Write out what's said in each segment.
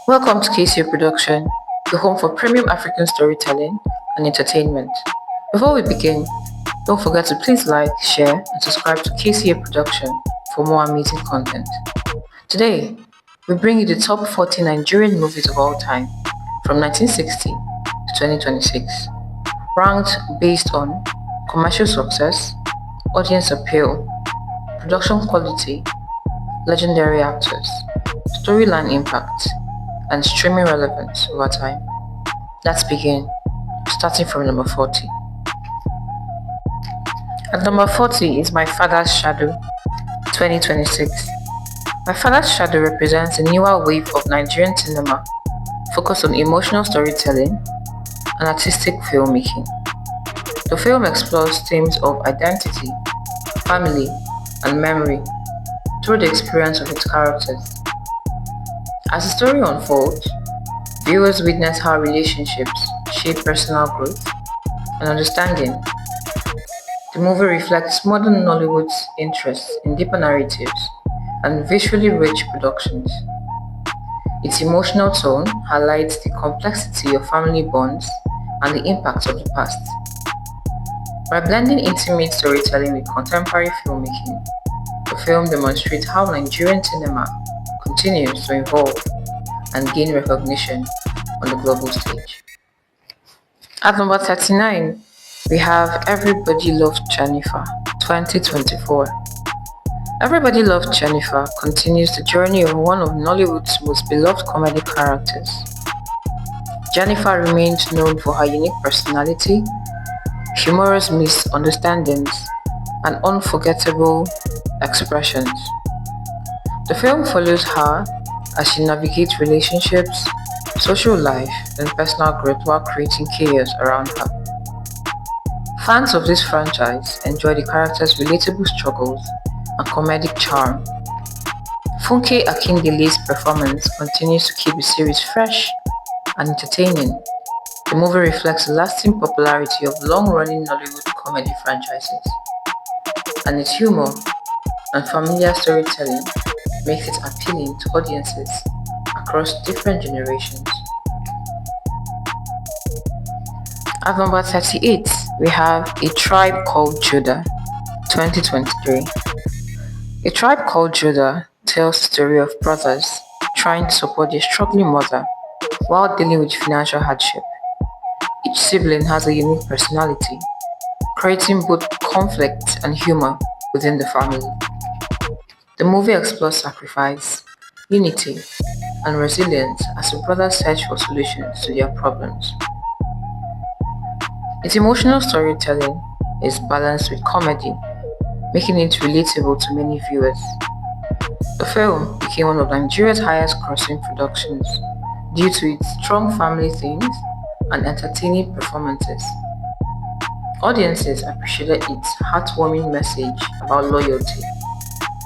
Welcome to KCA Production, the home for premium African storytelling and entertainment. Before we begin, don't forget to please like, share, and subscribe to KCA Production for more amazing content. Today, we bring you the top 40 Nigerian movies of all time from 1960 to 2026, ranked based on commercial success, audience appeal, production quality, legendary actors, storyline impact, and streaming relevance over time. Let's begin, starting from number 40. At number 40 is My Father's Shadow, 2026. My Father's Shadow represents a newer wave of Nigerian cinema focused on emotional storytelling and artistic filmmaking. The film explores themes of identity, family, and memory through the experience of its characters. As the story unfolds, viewers witness how relationships shape personal growth and understanding. The movie reflects modern Nollywood's interest in deeper narratives and visually rich productions. Its emotional tone highlights the complexity of family bonds and the impacts of the past. By blending intimate storytelling with contemporary filmmaking, the film demonstrates how Nigerian cinema continues to evolve and gain recognition on the global stage. At number 39, we have Everybody Loved Jennifer, 2024. Everybody Loved Jennifer continues the journey of one of Nollywood's most beloved comedy characters. Jennifer remains known for her unique personality, humorous misunderstandings, and unforgettable expressions. The film follows her as she navigates relationships, social life, and personal growth while creating chaos around her. Fans of this franchise enjoy the character's relatable struggles and comedic charm. Funke Akindele's performance continues to keep the series fresh and entertaining. The movie reflects the lasting popularity of long-running Nollywood comedy franchises, and its humor and familiar storytelling makes it appealing to audiences across different generations. At number 38, we have A Tribe Called Judah, 2023. A Tribe Called Judah tells the story of brothers trying to support their struggling mother while dealing with financial hardship. Each sibling has a unique personality, creating both conflict and humor within the family. The movie explores sacrifice, unity, and resilience as the brothers search for solutions to their problems. Its emotional storytelling is balanced with comedy, making it relatable to many viewers. The film became one of Nigeria's highest grossing productions due to its strong family themes and entertaining performances. Audiences appreciated its heartwarming message about loyalty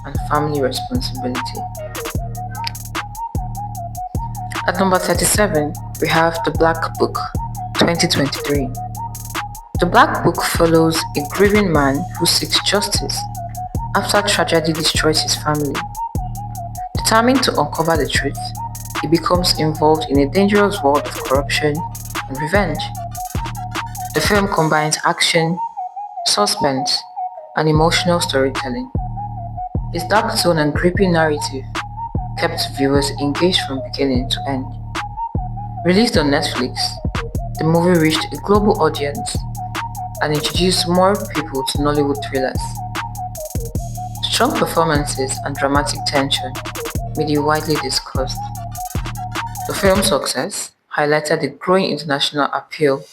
and family responsibility. At number 37, we have The Black Book, 2023. The Black Book follows a grieving man who seeks justice after tragedy destroys his family. Determined to uncover the truth, he becomes involved in a dangerous world of corruption and revenge. The film combines action, suspense, and emotional storytelling. Its dark tone and gripping narrative kept viewers engaged from beginning to end. Released on Netflix, the movie reached a global audience and introduced more people to Nollywood thrillers. Strong performances and dramatic tension made it widely discussed. The film's success highlighted the growing international appeal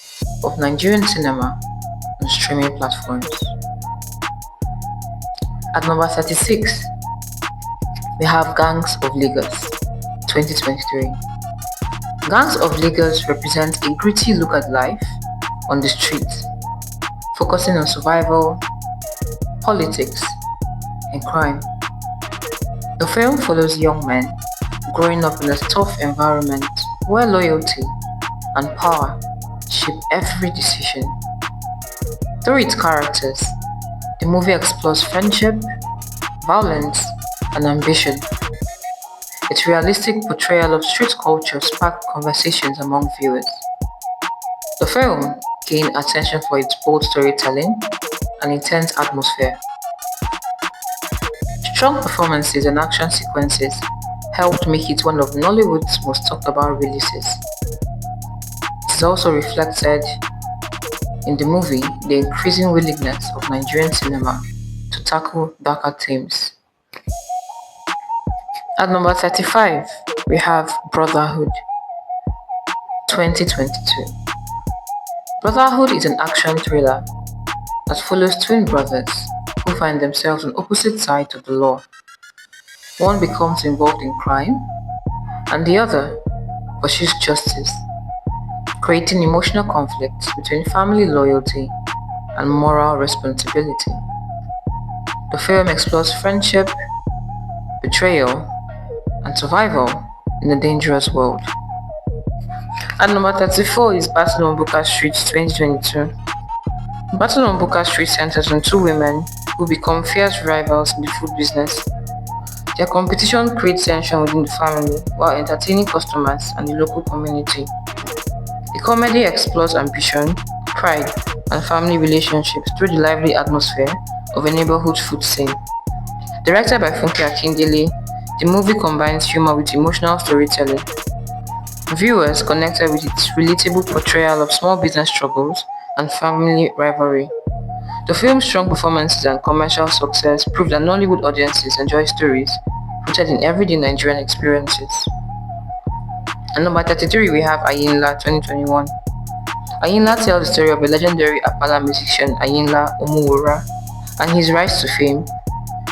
of Nigerian cinema on streaming platforms. At number 36, we have Gangs of Lagos, 2023. Gangs of Lagos represents a gritty look at life on the streets, focusing on survival, politics, and crime. The film follows young men growing up in a tough environment where loyalty and power shape every decision. Through its characters, the movie explores friendship, violence, and ambition. Its realistic portrayal of street culture sparked conversations among viewers. The film gained attention for its bold storytelling and intense atmosphere. Strong performances and action sequences helped make it one of Nollywood's most talked about releases. It is also reflected in the movie the increasing willingness of Nigerian cinema to tackle darker themes. At number 35, we have Brotherhood 2022. Brotherhood is an action thriller that follows twin brothers who find themselves on opposite sides of the law. One becomes involved in crime, and the other pursues justice, creating emotional conflicts between family loyalty and moral responsibility. The film explores friendship, betrayal, and survival in a dangerous world. At number 34 is Battle on Booker Street 2022. Battle on Booker Street centers on two women who become fierce rivals in the food business. Their competition creates tension within the family while entertaining customers and the local community. The comedy explores ambition, pride, and family relationships through the lively atmosphere of a neighborhood food scene. Directed by Funke Akindele, the movie combines humor with emotional storytelling. Viewers connected with its relatable portrayal of small business struggles and family rivalry. The film's strong performances and commercial success prove that Nollywood audiences enjoy stories rooted in everyday Nigerian experiences. At number 33, we have Ayinla 2021. Ayinla tells the story of a legendary Apala musician Ayinla Omuwura and his rise to fame.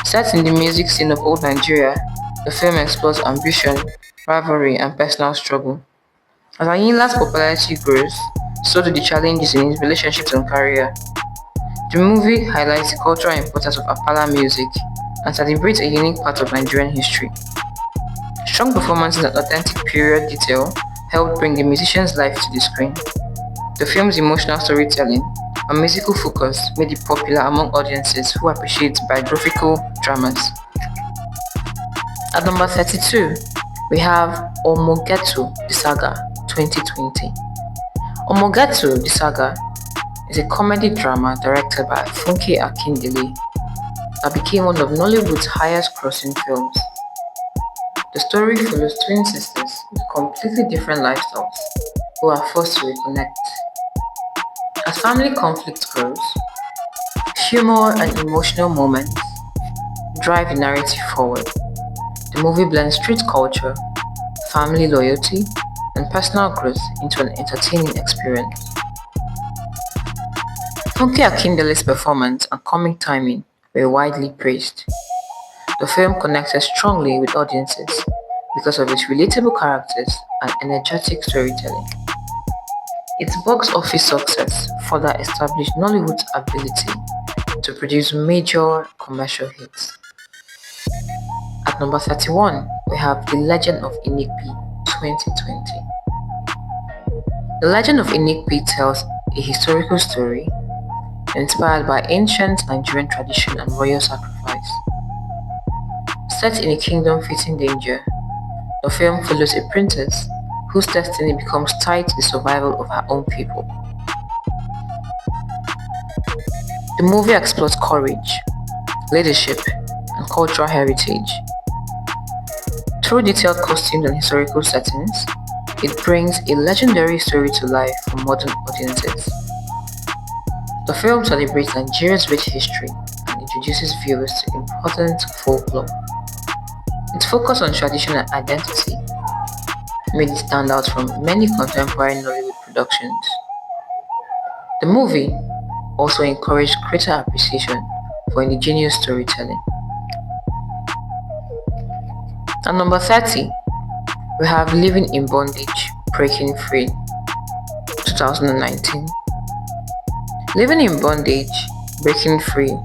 Set in the music scene of old Nigeria, the film explores ambition, rivalry, and personal struggle. As Ayinla's popularity grows, so do the challenges in his relationships and career. The movie highlights the cultural importance of Apala music and celebrates a unique part of Nigerian history. Strong performances and authentic period detail helped bring the musician's life to the screen. The film's emotional storytelling and musical focus made it popular among audiences who appreciate biographical dramas. At number 32, we have Omogetu the Saga 2020. Omogetu the Saga is a comedy drama directed by Funke Akindele that became one of Nollywood's highest grossing films. The story follows twin sisters with completely different lifestyles who are forced to reconnect. As family conflict grows, humor and emotional moments drive the narrative forward. The movie blends street culture, family loyalty, and personal growth into an entertaining experience. Funke Akindele's performance and comic timing were widely praised. The film connected strongly with audiences because of its relatable characters and energetic storytelling. Its box office success further established Nollywood's ability to produce major commercial hits. At number 31, we have The Legend of Inigpi 2020. The Legend of Inigpi tells a historical story inspired by ancient Nigerian tradition and royal sacrifice. Set in a kingdom facing danger, the film follows a princess whose destiny becomes tied to the survival of her own people. The movie explores courage, leadership, and cultural heritage. Through detailed costumes and historical settings, it brings a legendary story to life for modern audiences. The film celebrates Nigeria's rich history and introduces viewers to important folklore. Its focus on tradition and identity made it stand out from many contemporary Nollywood productions. The movie also encouraged greater appreciation for indigenous storytelling. At number 30, we have Living in Bondage, Breaking Free 2019. Living in Bondage, Breaking Free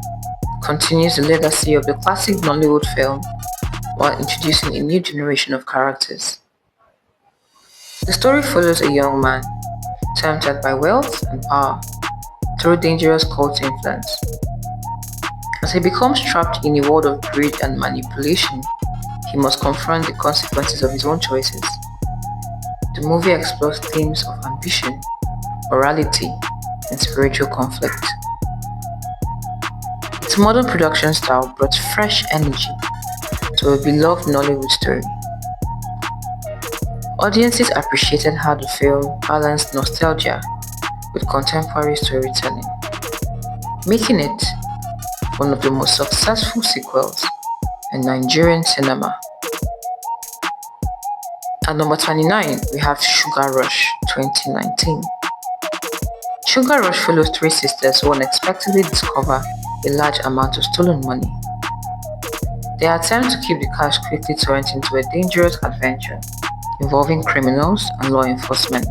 continues the legacy of the classic Nollywood film while introducing a new generation of characters. The story follows a young man tempted by wealth and power through dangerous cult influence. As he becomes trapped in a world of greed and manipulation, he must confront the consequences of his own choices. The movie explores themes of ambition, morality, and spiritual conflict. Its modern production style brought fresh energy to a beloved Nollywood story. Audiences appreciated how the film balanced nostalgia with contemporary storytelling, making it one of the most successful sequels in Nigerian cinema. At number 29, we have Sugar Rush 2019. Sugar Rush follows three sisters who unexpectedly discover a large amount of stolen money. They attempt to keep the cash quickly turns into a dangerous adventure involving criminals and law enforcement.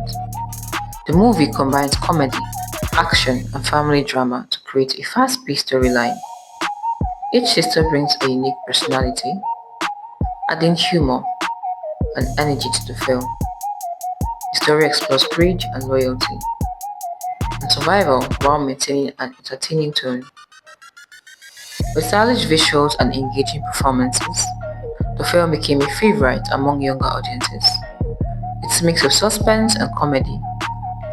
The movie combines comedy, action, and family drama to create a fast-paced storyline. Each sister brings a unique personality, adding humor and energy to the film. The story explores greed and loyalty, and survival while maintaining an entertaining tone. With stylish visuals and engaging performances, the film became a favorite among younger audiences. Its mix of suspense and comedy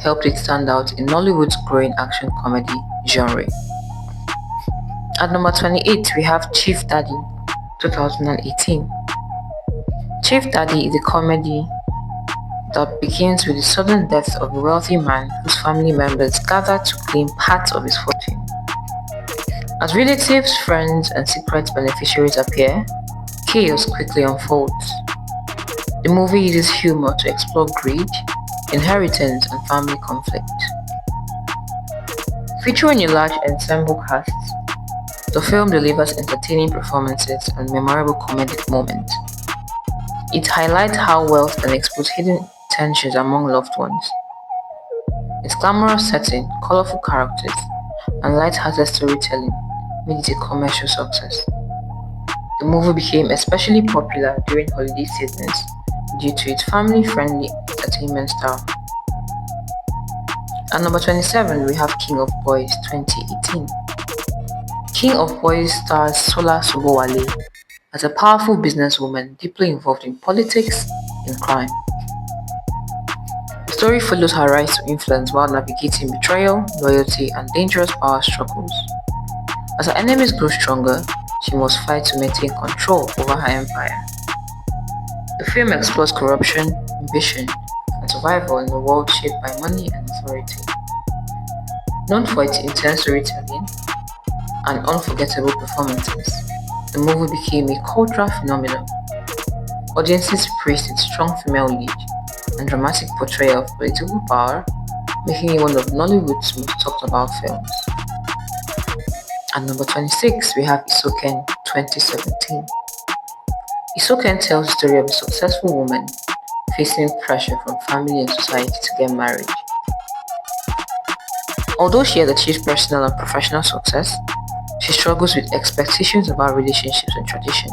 helped it stand out in Nollywood's growing action comedy genre. At number 28, we have Chief Daddy 2018. Chief Daddy is a comedy that begins with the sudden death of a wealthy man whose family members gather to claim part of his fortune. As relatives, friends, and secret beneficiaries appear, chaos quickly unfolds. The movie uses humor to explore greed, inheritance, and family conflict. Featuring a large ensemble cast, the film delivers entertaining performances and memorable comedic moments. It highlights how wealth can expose hidden tensions among loved ones. Its glamorous setting, colorful characters, and light-hearted storytelling made it a commercial success. The movie became especially popular during holiday seasons due to its family-friendly entertainment style. At number 27, we have King of Boys 2018. King of Boys stars Sola Sobowale as a powerful businesswoman deeply involved in politics and crime. The story follows her rise to influence while navigating betrayal, loyalty, and dangerous power struggles. As her enemies grow stronger, she must fight to maintain control over her empire. The film explores corruption, ambition, and survival in a world shaped by money and authority. Known for its intense storytelling and unforgettable performances, the movie became a cultural phenomenon. Audiences praised its strong female lead and dramatic portrayal of political power, making it one of Nollywood's most talked about films. At number 26, we have Isoken 2017. Isoken tells the story of a successful woman facing pressure from family and society to get married. Although she has achieved personal and professional success, she struggles with expectations about relationships and tradition.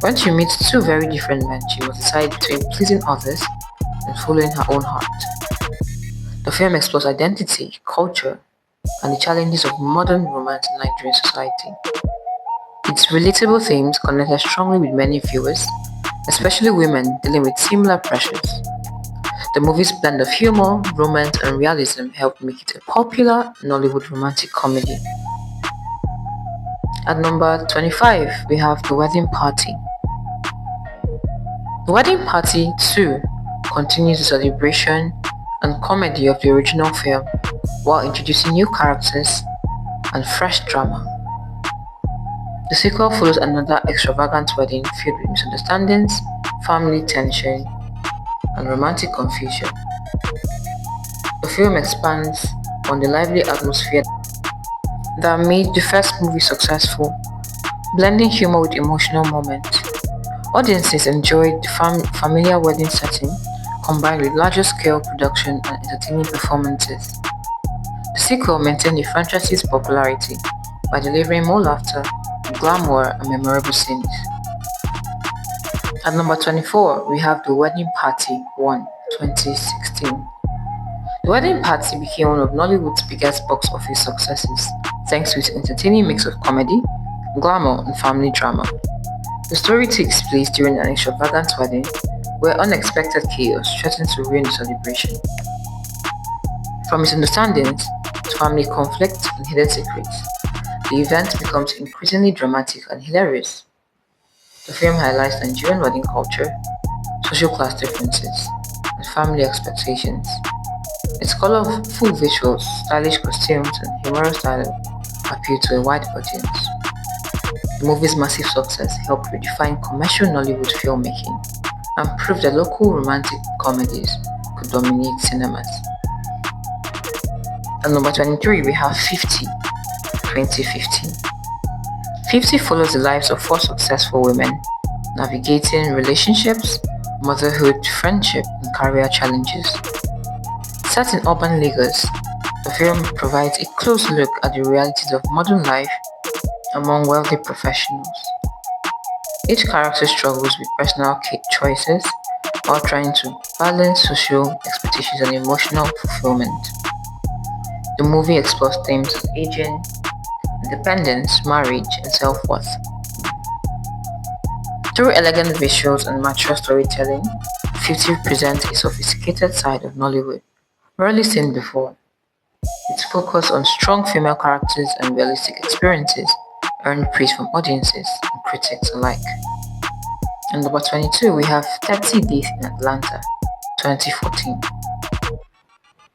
When she meets two very different men, she must decide between pleasing others and following her own heart. The film explores identity, culture, and the challenges of modern romance in Nigerian society. Its relatable themes connected strongly with many viewers, especially women dealing with similar pressures. The movie's blend of humor, romance, and realism helped make it a popular Nollywood romantic comedy. At number 25, we have The Wedding Party. The Wedding Party 2 continues the celebration and comedy of the original film while introducing new characters and fresh drama. The sequel follows another extravagant wedding filled with misunderstandings, family tension, and romantic confusion. The film expands on the lively atmosphere that made the first movie successful, blending humor with emotional moments. Audiences enjoyed the familiar wedding setting combined with larger scale production and entertaining performances. The sequel maintained the franchise's popularity by delivering more laughter, glamour, and memorable scenes. At number 24, we have The Wedding Party 1 2016. The Wedding Party became one of Nollywood's biggest box office successes thanks to its entertaining mix of comedy, glamour, and family drama. The story takes place during an extravagant wedding where unexpected chaos threatens to ruin the celebration. From misunderstandings to family conflict and hidden secrets, the event becomes increasingly dramatic and hilarious. The film highlights Nigerian wedding culture, social class differences, and family expectations. Its colorful visuals, stylish costumes, and humorous dialogue appeal to a wide audience. The movie's massive success helped redefine commercial Nollywood filmmaking and proved that local romantic comedies could dominate cinemas. At number 23, we have 50, 2015. 50 follows the lives of four successful women navigating relationships, motherhood, friendship, and career challenges. Set in urban Lagos, the film provides a close look at the realities of modern life among wealthy professionals. Each character struggles with personal choices while trying to balance social expectations and emotional fulfillment. The movie explores themes of aging, independence, marriage, and self-worth. Through elegant visuals and mature storytelling, 50 presents a sophisticated side of Nollywood rarely seen before. Its focus on strong female characters and realistic experiences earned praise from audiences and critics alike. And number 22, we have 30 Days in Atlanta, 2014.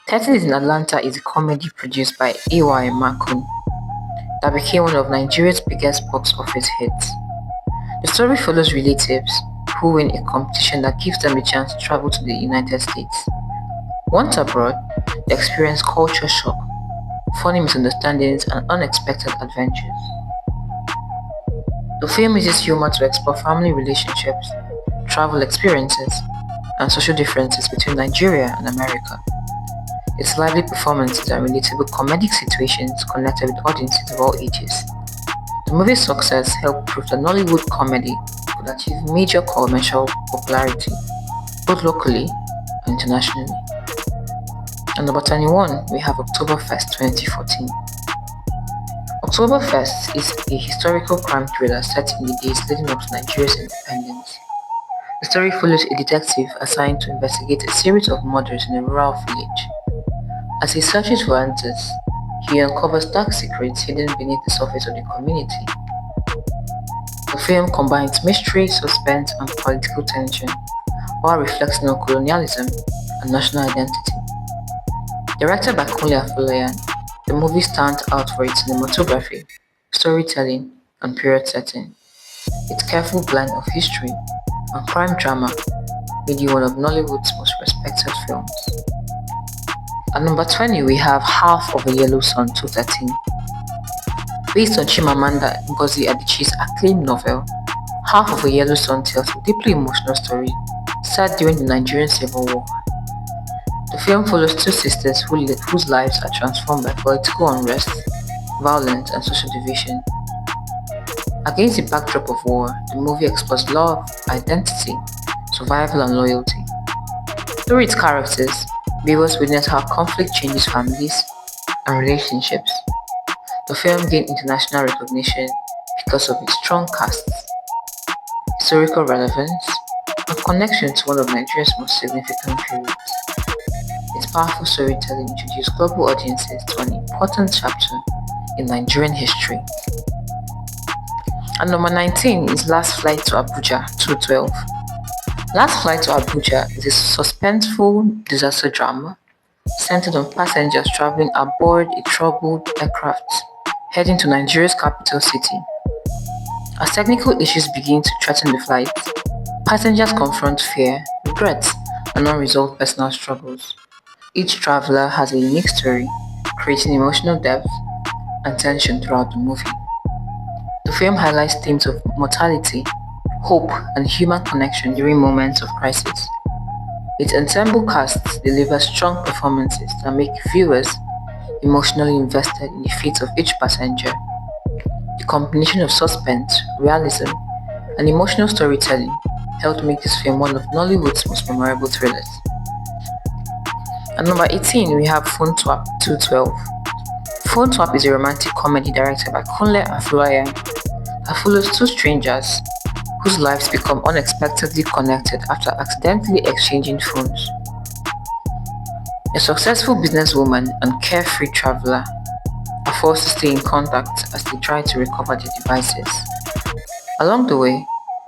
30 Days in Atlanta is a comedy produced by A.Y. Makun that became one of Nigeria's biggest box office hits. The story follows relatives who win a competition that gives them the chance to travel to the United States. Once abroad, they experience culture shock, funny misunderstandings, and unexpected adventures. The film uses humor to explore family relationships, travel experiences, and social differences between Nigeria and America. Its lively performances and relatable comedic situations connected with audiences of all ages. The movie's success helped prove that Nollywood comedy could achieve major commercial popularity, both locally and internationally. And number 21, we have Oktoberfest 2014. Oktoberfest is a historical crime thriller set in the days leading up to Nigeria's independence. The story follows a detective assigned to investigate a series of murders in a rural village. As he searches for answers, he uncovers dark secrets hidden beneath the surface of the community. The film combines mystery, suspense, and political tension while reflecting on colonialism and national identity. Directed by Kunle Afolayan, the movie stands out for its cinematography, storytelling, and period setting. Its careful blend of history and crime drama made it one of Nollywood's most respected films. At number 20, we have Half of a Yellow Sun 2013. Based on Chimamanda Ngozi Adichie's acclaimed novel, Half of a Yellow Sun tells a deeply emotional story set during the Nigerian Civil War. The film follows two sisters whose lives are transformed by political unrest, violence, and social division. Against the backdrop of war, the movie explores love, identity, survival, and loyalty. Through its characters, viewers witness how conflict changes families and relationships. The film gained international recognition because of its strong cast, historical relevance, and connection to one of Nigeria's most significant periods. Its powerful storytelling introduced global audiences to an important chapter in Nigerian history. And number 19 is Last Flight to Abuja 2012. Last Flight to Abuja is a suspenseful disaster drama centered on passengers traveling aboard a troubled aircraft heading to Nigeria's capital city. As technical issues begin to threaten the flight, passengers confront fear, regrets, and unresolved personal struggles. Each traveler has a unique story, creating emotional depth and tension throughout the movie. The film highlights themes of mortality, hope, and human connection during moments of crisis. Its ensemble cast delivers strong performances that make viewers emotionally invested in the fate of each passenger. The combination of suspense, realism, and emotional storytelling helped make this film one of Nollywood's most memorable thrillers. At number 18, we have Phone Swap 212. Phone Swap is a romantic comedy directed by Kunle Afolayan that follows two strangers whose lives become unexpectedly connected after accidentally exchanging phones. A successful businesswoman and carefree traveler are forced to stay in contact as they try to recover their devices. Along the way,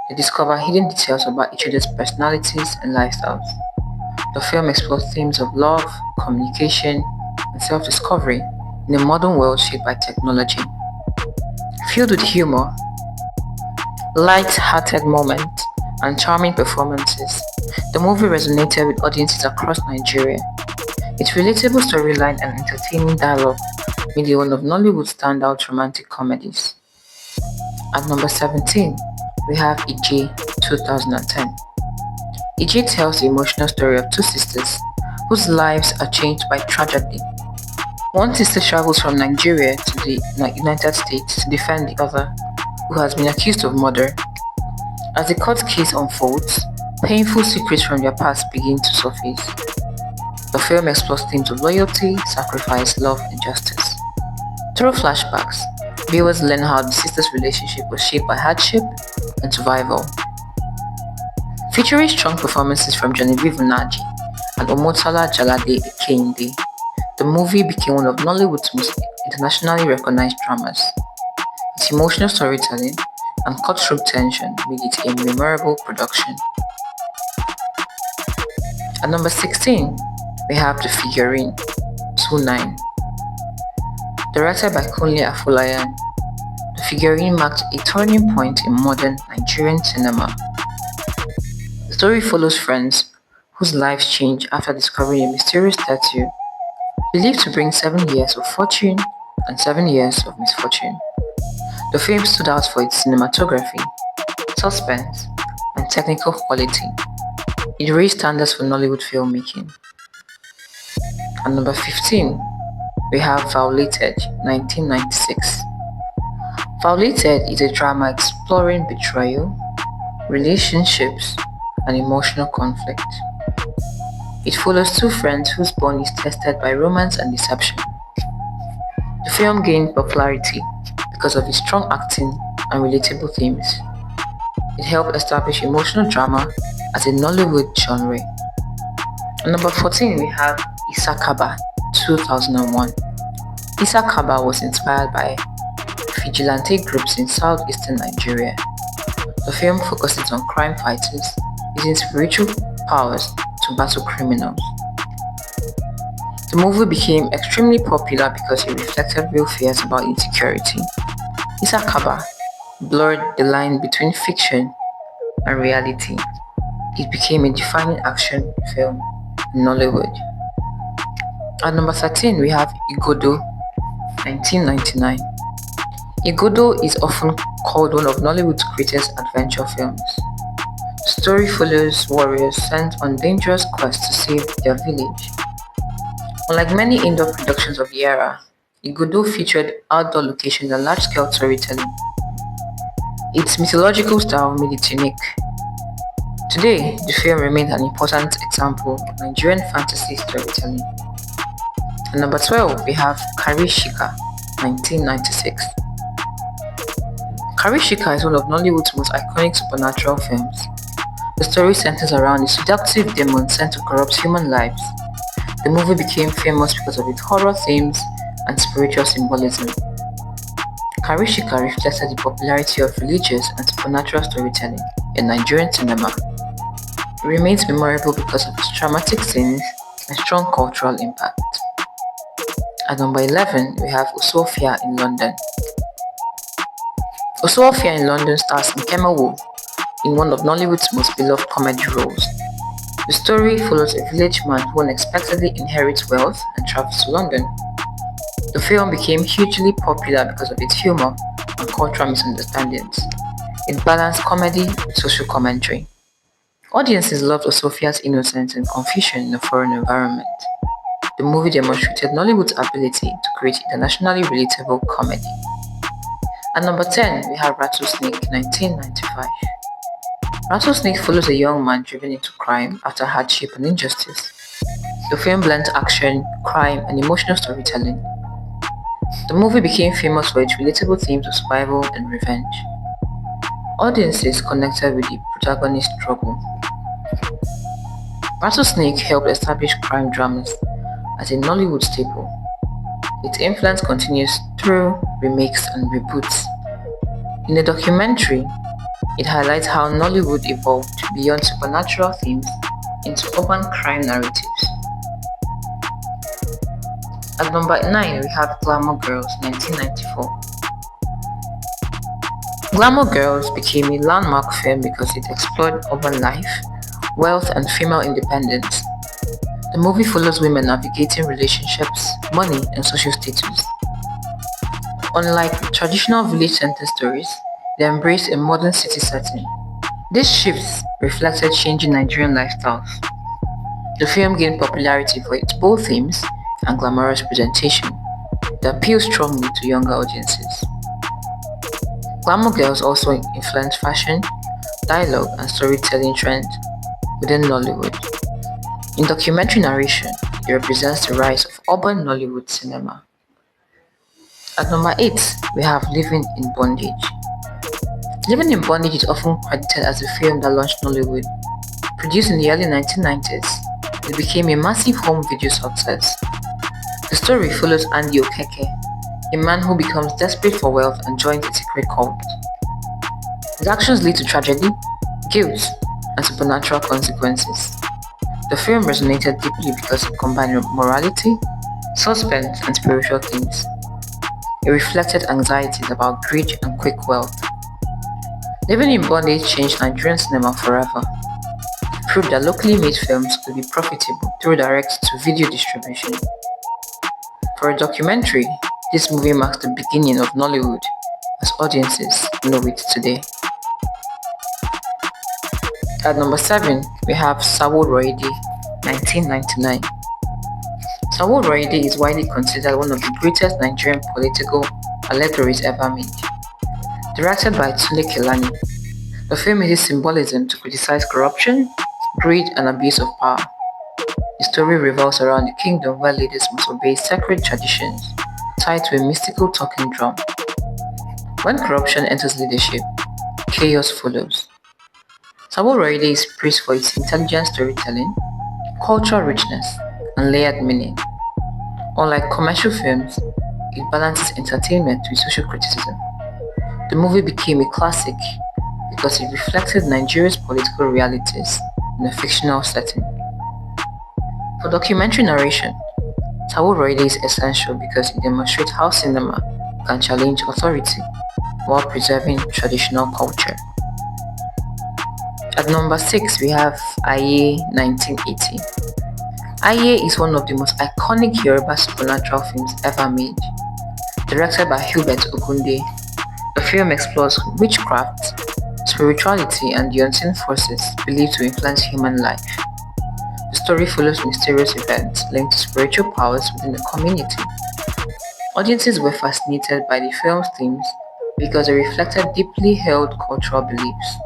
they discover hidden details about each other's personalities and lifestyles. The film explores themes of love, communication, and self-discovery in a modern world shaped by technology. Filled with humor, light-hearted moments, and charming performances, the movie resonated with audiences across Nigeria. Its relatable storyline and entertaining dialogue made it one of Nollywood's standout romantic comedies. At number 17, we have Ije 2010. Ije tells the emotional story of two sisters whose lives are changed by tragedy. One sister travels from Nigeria to the United States to defend the other, who has been accused of murder. As the court case unfolds, painful secrets from their past begin to surface. The film explores themes of loyalty, sacrifice, love, and justice. Through flashbacks, viewers learn how the sisters' relationship was shaped by hardship and survival. Featuring strong performances from Genevieve Unaji and Omotola Jalade Ekinde, the movie became one of Nollywood's most internationally recognized dramas. Its emotional storytelling and cutthroat tension made it a memorable production. At number 16, we have The Figurine 29. Directed by Kunle Afolayan, The Figurine marked a turning point in modern Nigerian cinema. The story follows friends whose lives change after discovering a mysterious statue believed to bring 7 years of fortune and 7 years of misfortune. The film stood out for its cinematography, suspense, and technical quality. It raised standards for Nollywood filmmaking. At number 15, we have Violated 1996. Violated is a drama exploring betrayal, relationships, and emotional conflict. It follows two friends whose bond is tested by romance and deception. The film gained popularity because of its strong acting and relatable themes. It helped establish emotional drama as a Nollywood genre. At number 14, we have Isakaba 2001. Isakaba was inspired by vigilante groups in southeastern Nigeria. The film focuses on crime fighters using spiritual powers to battle criminals. The movie became extremely popular because it reflected real fears about insecurity. Isakaba blurred the line between fiction and reality. It became a defining action film in Nollywood. At number 13, we have Igodo 1999. Igodo is often called one of Nollywood's greatest adventure films. The story follows warriors sent on dangerous quests to save their village. Unlike many indoor productions of the era, Igodo featured outdoor locations and large-scale storytelling. Its mythological style made it unique. Today, the film remains an important example of Nigerian fantasy storytelling. At number 12, we have Karishika 1996. Karishika is one of Nollywood's most iconic supernatural films. The story centers around a seductive demon sent to corrupt human lives. The movie became famous because of its horror themes and spiritual symbolism. Karishika reflected the popularity of religious and supernatural storytelling in Nigerian cinema. It remains memorable because of its dramatic scenes and strong cultural impact. At number 11, we have Osofia in London. Osofia in London stars Nkema in one of Nollywood's most beloved comedy roles. The story follows a village man who unexpectedly inherits wealth and travels to London. The film became hugely popular because of its humor and cultural misunderstandings. It balanced comedy with social commentary. Audiences loved Osofia's innocence and confusion in a foreign environment. The movie demonstrated Nollywood's ability to create internationally relatable comedy. At number 10, we have Rattlesnake 1995. Rattlesnake follows a young man driven into crime after hardship and injustice. The film blends action, crime, and emotional storytelling. The movie became famous for its relatable themes of survival and revenge. Audiences connected with the protagonist's struggle. Rattlesnake helped establish crime dramas as a Nollywood staple. Its influence continues through remakes and reboots. In the documentary, it highlights how Nollywood evolved beyond supernatural themes into urban crime narratives. At number 9, we have Glamour Girls 1994. Glamour Girls became a landmark film because it explored urban life, wealth, and female independence. The movie follows women navigating relationships, money, and social status. Unlike traditional village center stories, they embrace a modern city setting. These shifts reflected changing Nigerian lifestyles. The film gained popularity for its bold themes and glamorous presentation that appeal strongly to younger audiences. Glamour Girls also influenced fashion, dialogue, and storytelling trends within Nollywood. In documentary narration, it represents the rise of urban Nollywood cinema. At number 8, we have Living in Bondage. Living in Bondage is often credited as the film that launched Nollywood. Produced in the early 1990s, it became a massive home video success. The story follows Andy Okeke, a man who becomes desperate for wealth and joins a secret cult. His actions lead to tragedy, guilt, and supernatural consequences. The film resonated deeply because it combined morality, suspense, and spiritual themes. It reflected anxieties about greed and quick wealth. Living in Bondage changed Nigerian cinema forever. It proved that locally made films could be profitable through direct-to-video distribution. For a documentary, this movie marks the beginning of Nollywood as audiences know it today. At number 7, we have Sawo Roide, 1999. Sawo Roide is widely considered one of the greatest Nigerian political allegories ever made. Directed by Tunde Kelani, the film uses symbolism to criticize corruption, greed, and abuse of power. The story revolves around the kingdom where leaders must obey sacred traditions tied to a mystical talking drum. When corruption enters leadership, chaos follows. Sawo Roide is praised for its intelligent storytelling, cultural richness, and layered meaning. Unlike commercial films, it balances entertainment with social criticism. The movie became a classic because it reflected Nigeria's political realities in a fictional setting. For documentary narration, Sawo Roide is essential because it demonstrates how cinema can challenge authority while preserving traditional culture. At number 6, we have Aye 1980. Aye is one of the most iconic Yoruba supernatural films ever made. Directed by Hubert Ogunde, the film explores witchcraft, spirituality, and the unseen forces believed to influence human life. The story follows mysterious events linked to spiritual powers within the community. Audiences were fascinated by the film's themes because they reflected deeply held cultural beliefs.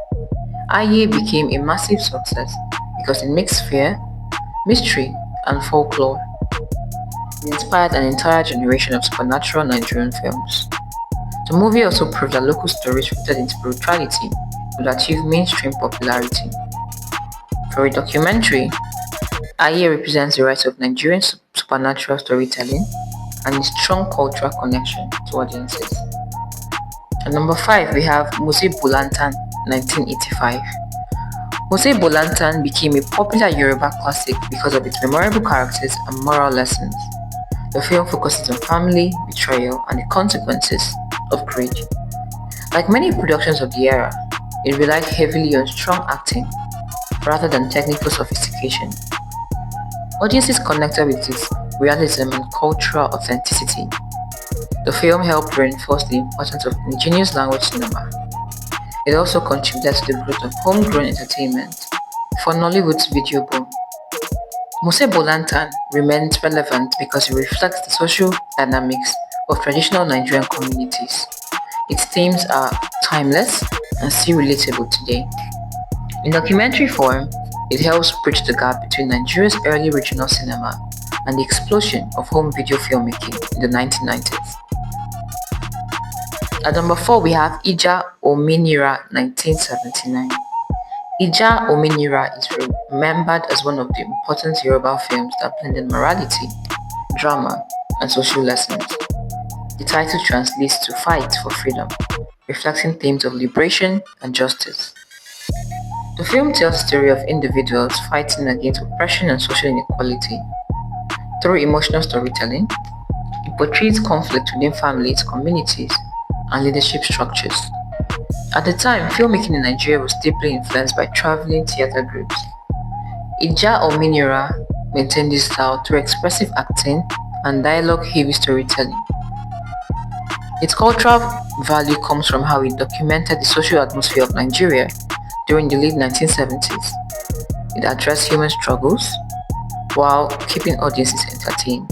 Aye became a massive success because it mixed fear, mystery, and folklore. It inspired an entire generation of supernatural Nigerian films. The movie also proved that local stories rooted in spirituality would achieve mainstream popularity. For a documentary, Aye represents the rise of Nigerian supernatural storytelling and its strong cultural connection to audiences. At number 5, we have Mose Bolantan, 1985. Mose Bolantan became a popular Yoruba classic because of its memorable characters and moral lessons. The film focuses on family, betrayal, and the consequences of greed. Like many productions of the era, it relied heavily on strong acting rather than technical sophistication. Audiences connected with its realism and cultural authenticity. The film helped reinforce the importance of indigenous language cinema. It also contributed to the growth of homegrown entertainment for Nollywood's video boom. Mose Bolantan remains relevant because it reflects the social dynamics of traditional Nigerian communities. Its themes are timeless and still relatable today. In documentary form, it helps bridge the gap between Nigeria's early regional cinema and the explosion of home video filmmaking in the 1990s. At number 4, we have Ija Ominira 1979. Ija Ominira is remembered as one of the important Yoruba films that blended morality, drama, and social lessons. The title translates to Fight for Freedom, reflecting themes of liberation and justice. The film tells the story of individuals fighting against oppression and social inequality. Through emotional storytelling, it portrays conflict within families, communities, and leadership structures. At the time, filmmaking in Nigeria was deeply influenced by traveling theater groups. Ija Ominira maintained this style through expressive acting and dialogue-heavy storytelling. Its cultural value comes from how it documented the social atmosphere of Nigeria during the late 1970s. It addressed human struggles while keeping audiences entertained.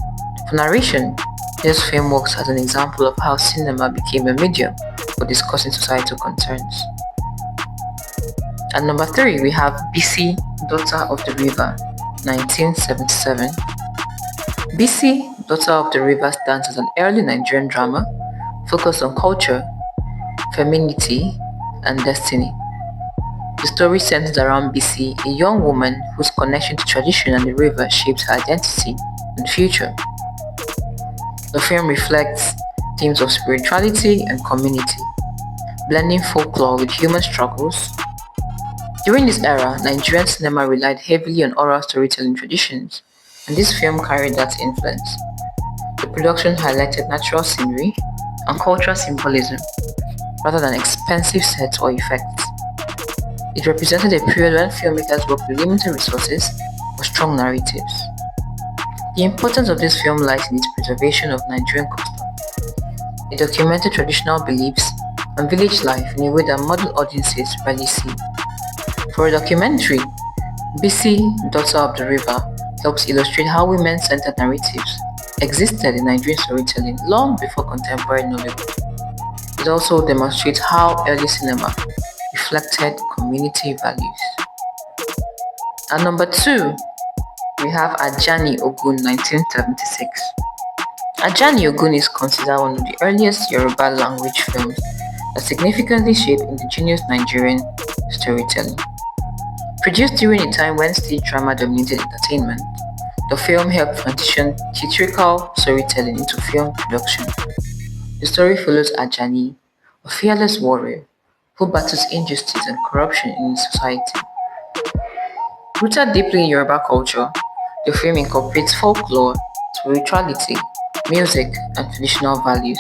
For narration, this film works as an example of how cinema became a medium for discussing societal concerns. At number 3, we have BC, Daughter of the River, 1977. BC, Daughter of the River stands as an early Nigerian drama focused on culture, femininity, and destiny. The story centers around BC, a young woman whose connection to tradition and the river shapes her identity and future. The film reflects themes of spirituality and community, blending folklore with human struggles. During this era, Nigerian cinema relied heavily on oral storytelling traditions, and this film carried that influence. The production highlighted natural scenery and cultural symbolism rather than expensive sets or effects. It represented a period when filmmakers worked with limited resources but strong narratives. The importance of this film lies in its preservation of Nigerian customs. It documented traditional beliefs and village life in a way that modern audiences rarely see. For a documentary, BC, Daughter of the River helps illustrate how women-centered narratives existed in Nigerian storytelling long before contemporary Nollywood. It also demonstrates how early cinema reflected community values. At number 2, we have Ajani Ogun 1976. Ajani Ogun is considered one of the earliest Yoruba language films that significantly shaped indigenous Nigerian storytelling. Produced during a time when stage drama dominated entertainment, the film helped transition theatrical storytelling into film production. The story follows Ajani, a fearless warrior who battles injustice and corruption in his society. Rooted deeply in Yoruba culture, the film incorporates folklore, spirituality, music, and traditional values.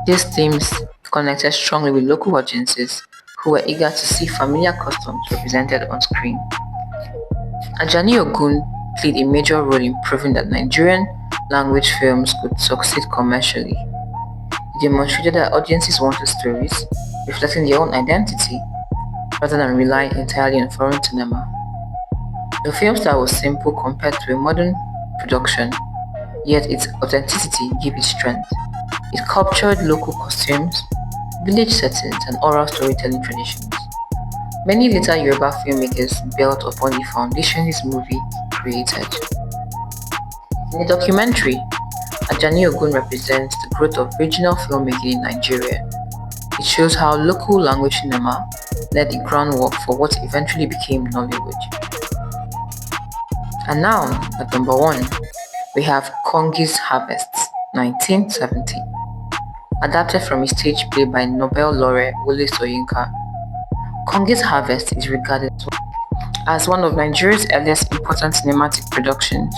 These themes connected strongly with local audiences who were eager to see familiar customs represented on screen. Ajani Ogun played a major role in proving that Nigerian language films could succeed commercially. It demonstrated that audiences wanted stories reflecting their own identity rather than relying entirely on foreign cinema. The film style was simple compared to a modern production, yet its authenticity gave it strength. It captured local costumes, village settings, and oral storytelling traditions. Many later Yoruba filmmakers built upon the foundation this movie created. In the documentary, Ajani Ogun represents the growth of regional filmmaking in Nigeria. It shows how local language cinema laid the groundwork for what eventually became Nollywood. And now, at number 1, we have Kongi's Harvest, 1970. Adapted from a stage play by Nobel laureate Wole Soyinka, Kongi's Harvest is regarded as one of Nigeria's earliest important cinematic productions.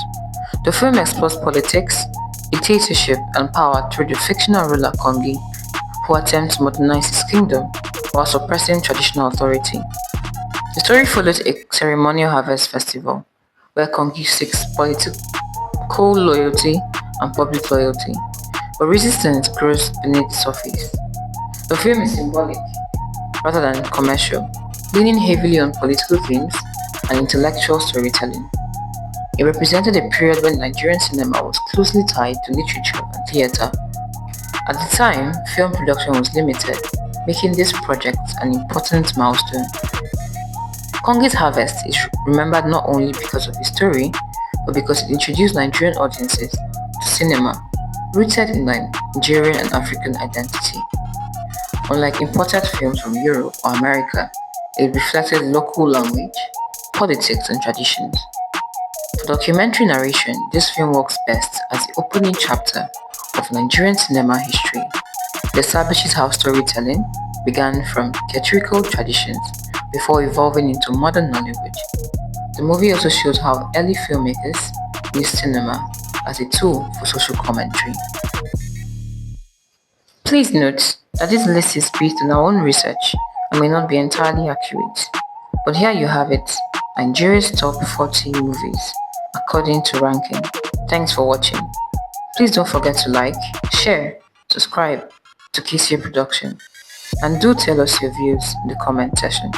The film explores politics, dictatorship, and power through the fictional ruler Kongi, who attempts to modernize his kingdom while suppressing traditional authority. The story follows a ceremonial harvest festival where Kongi seeks political loyalty and public loyalty, but resistance grows beneath the surface. The film is symbolic rather than commercial, leaning heavily on political themes and intellectual storytelling. It represented a period when Nigerian cinema was closely tied to literature and theater. At the time, film production was limited, making this project an important milestone. Kongi's Harvest is remembered not only because of its story, but because it introduced Nigerian audiences to cinema rooted in Nigerian and African identity. Unlike imported films from Europe or America, it reflected local language, politics, and traditions. For documentary narration, this film works best as the opening chapter of Nigerian cinema history. It establishes how storytelling began from theatrical traditions before evolving into modern Nollywood. The movie also shows how early filmmakers used cinema as a tool for social commentary. Please note that this list is based on our own research and may not be entirely accurate. But here you have it, Nigeria's top 40 movies according to ranking. Thanks for watching. Please don't forget to like, share, subscribe to KCA Production, and do tell us your views in the comment section.